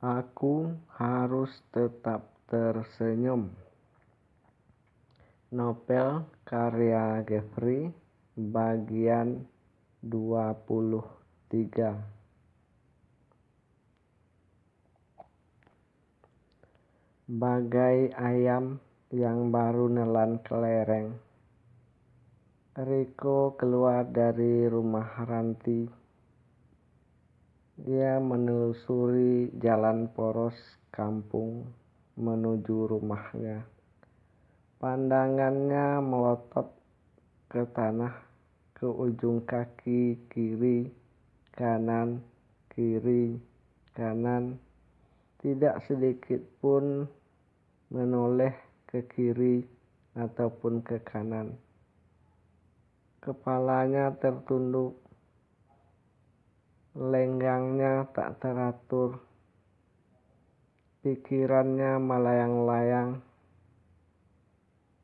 Aku harus tetap tersenyum. Novel karya Geoffrey bagian 23. Bagai ayam yang baru nelan kelereng, Riko keluar dari rumah Ranti. Dia menelusuri jalan poros kampung menuju rumahnya. Pandangannya melotot ke tanah, ke ujung kaki, kiri, kanan, kiri, kanan. Tidak sedikit pun menoleh ke kiri ataupun ke kanan. Kepalanya tertunduk, lenggangnya tak teratur, pikirannya melayang-layang.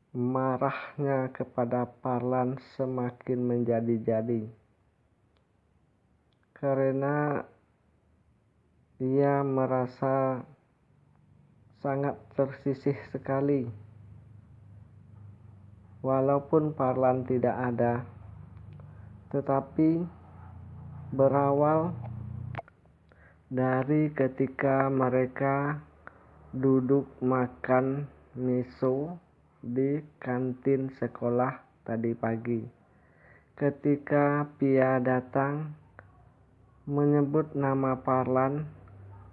Marahnya kepada Parlan semakin menjadi-jadi, karena ia merasa sangat tersisih sekali. Walaupun Parlan tidak ada, tetapi berawal dari ketika mereka duduk makan miso di kantin sekolah tadi pagi. Ketika Pia datang menyebut nama Parlan,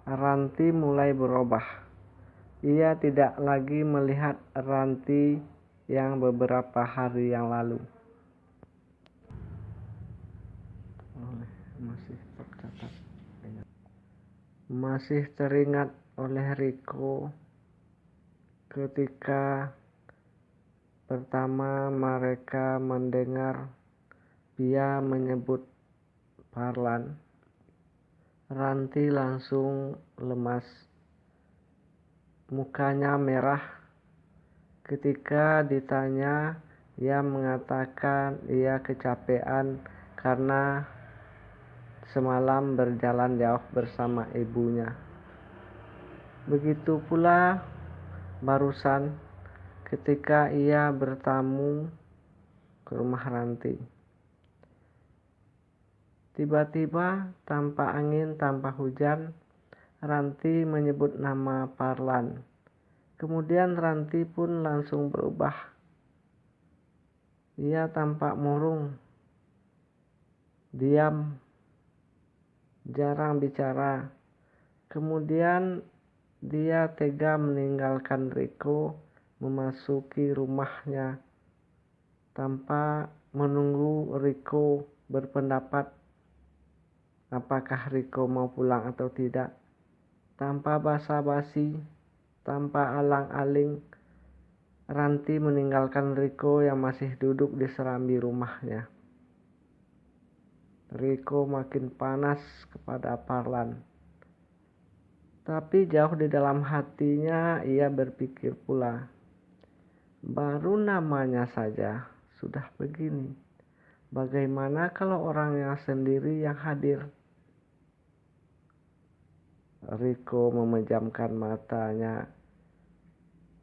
Ranti mulai berubah. Ia tidak lagi melihat Ranti yang beberapa hari yang lalu. Masih teringat oleh Riko ketika pertama mereka mendengar Pia menyebut Parlan. Ranti langsung lemas, mukanya merah. Ketika ditanya, ia mengatakan ia kecapean karena semalam berjalan jauh bersama ibunya. Begitu pula barusan ketika ia bertamu ke rumah Ranti. Tiba-tiba tanpa angin, tanpa hujan, Ranti menyebut nama Parlan. Kemudian Ranti pun langsung berubah. Ia tampak murung, diam, jarang bicara. Kemudian dia tega meninggalkan Riko, memasuki rumahnya tanpa menunggu Riko berpendapat apakah Riko mau pulang atau tidak. Tanpa basa-basi, tanpa alang-aling, Ranti meninggalkan Riko yang masih duduk di serambi rumahnya. Riko makin panas kepada Parlan. Tapi jauh di dalam hatinya ia berpikir pula, baru namanya saja sudah begini. Bagaimana kalau orangnya sendiri yang hadir? Riko memejamkan matanya.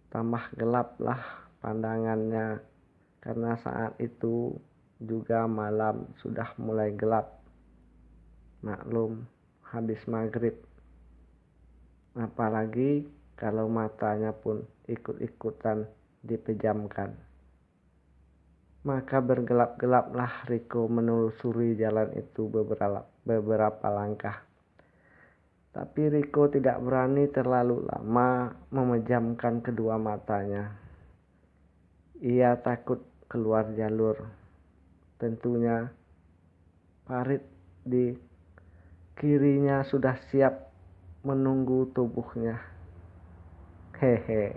Tambah gelaplah pandangannya, karena saat itu juga malam sudah mulai gelap. Maklum, habis maghrib. Apalagi kalau matanya pun ikut-ikutan dipejamkan. Maka bergelap-gelaplah Riko menelusuri jalan itu beberapa langkah. Tapi Riko tidak berani terlalu lama memejamkan kedua matanya. Ia takut keluar jalur. Tentunya parit di kirinya sudah siap menunggu tubuhnya. Hehe.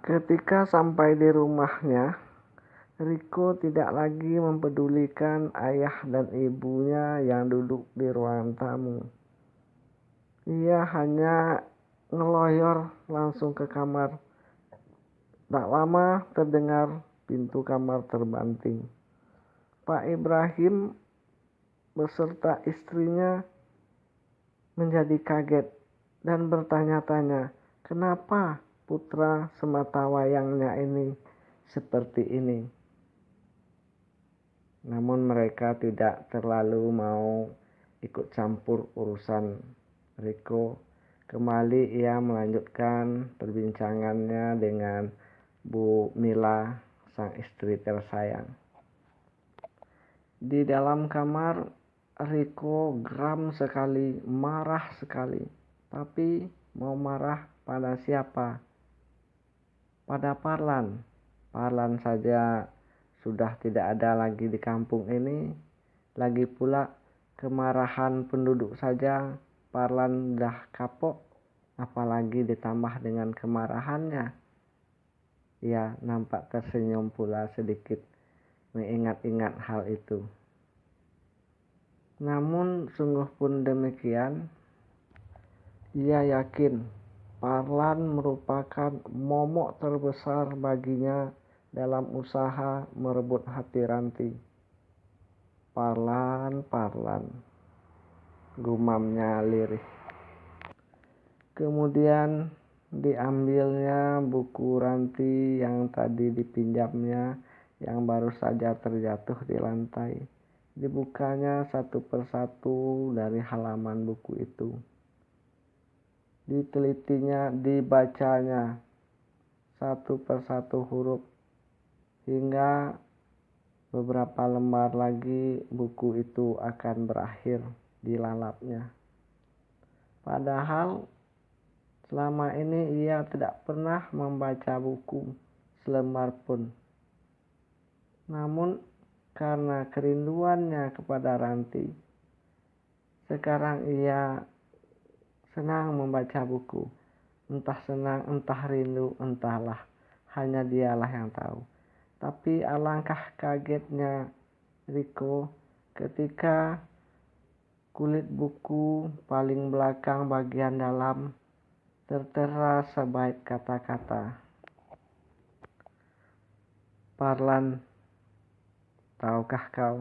Ketika sampai di rumahnya, Riko tidak lagi mempedulikan ayah dan ibunya yang duduk di ruangan tamu. Ia hanya ngeloyor langsung ke kamar. Tak lama terdengar pintu kamar terbanting. Pak Ibrahim beserta istrinya menjadi kaget dan bertanya-tanya, kenapa putra sematawayangnya ini seperti ini. Namun mereka tidak terlalu mau ikut campur urusan Riko. Kembali ia melanjutkan perbincangannya dengan Bu Mila, sang istri tersayang. Di dalam kamar, Riko geram sekali, marah sekali. Tapi mau marah pada siapa? Pada Parlan. Parlan saja sudah tidak ada lagi di kampung ini. Lagi pula kemarahan penduduk saja Parlan dah kapok, apalagi ditambah dengan kemarahannya. Ia nampak tersenyum pula sedikit mengingat-ingat hal itu. Namun sungguh pun demikian, ia yakin Parlan merupakan momok terbesar baginya dalam usaha merebut hati Ranti. Parlan, gumamnya lirih. Kemudian diambilnya buku Ranti yang tadi dipinjamnya, yang baru saja terjatuh di lantai. Dibukanya satu persatu dari halaman buku itu. Ditelitinya, dibacanya satu persatu huruf, hingga beberapa lembar lagi buku itu akan berakhir dilalapnya. Padahal selama ini ia tidak pernah membaca buku selembar pun. Namun karena kerinduannya kepada Ranti, sekarang ia senang membaca buku. Entah senang, entah rindu, entahlah. Hanya dialah yang tahu. Tapi alangkah kagetnya Riko ketika kulit buku paling belakang bagian dalam tertera sebaik kata-kata. Parlan, tahukah kau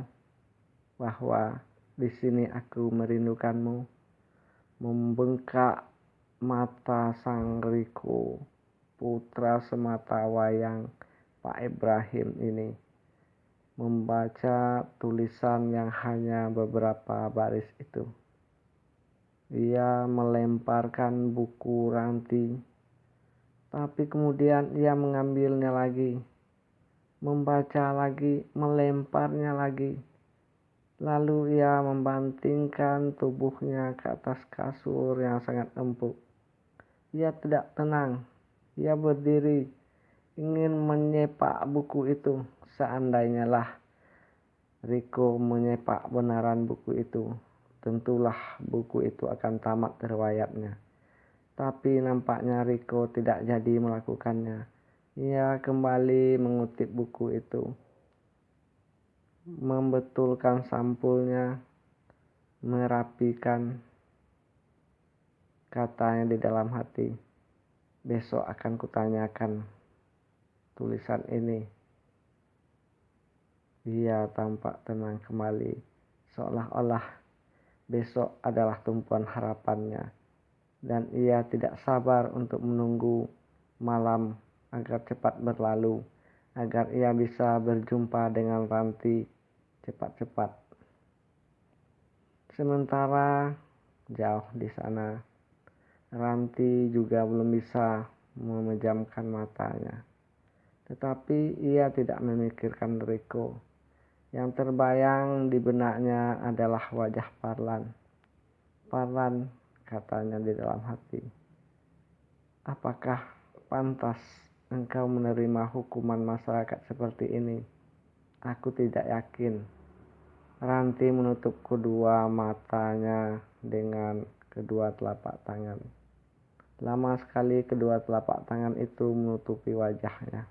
bahwa di sini aku merindukanmu? Membengkak mata sang Riko, putra sematawayang Pak Ibrahim ini, membaca tulisan yang hanya beberapa baris itu. Ia melemparkan buku Ranti, tapi kemudian ia mengambilnya lagi, membaca lagi, melemparnya lagi. Lalu ia membantingkan tubuhnya ke atas kasur yang sangat empuk. Ia tidak tenang. Ia berdiri, ingin menyepak buku itu. Seandainya lah Riko menyepak benaran buku itu, tentulah buku itu akan tamat riwayatnya. Tapi nampaknya Riko tidak jadi melakukannya. Ia kembali mengutip buku itu, membetulkan sampulnya, merapikan. Katanya di dalam hati, besok akan kutanyakan tulisan ini. Ia tampak tenang kembali, seolah-olah besok adalah tumpuan harapannya, dan ia tidak sabar untuk menunggu malam agar cepat berlalu, agar ia bisa berjumpa dengan Ranti cepat-cepat. Sementara jauh di sana, Ranti juga belum bisa memejamkan matanya. Tetapi ia tidak memikirkan Riko. Yang terbayang di benaknya adalah wajah Parlan. Parlan, katanya di dalam hati, apakah pantas engkau menerima hukuman masyarakat seperti ini? Aku tidak yakin. Ranti menutup kedua matanya dengan kedua telapak tangan. Lama sekali kedua telapak tangan itu menutupi wajahnya.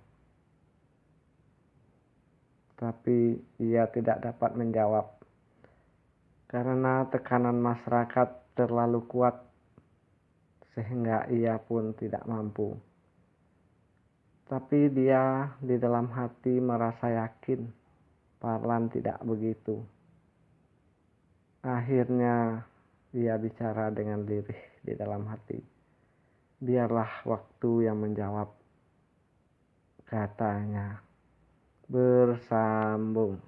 Tapi ia tidak dapat menjawab karena tekanan masyarakat terlalu kuat sehingga ia pun tidak mampu. Tapi dia di dalam hati merasa yakin Parlan tidak begitu. Akhirnya Ia bicara dengan lirih di dalam hati. Biarlah waktu yang menjawab, katanya. Bersambung.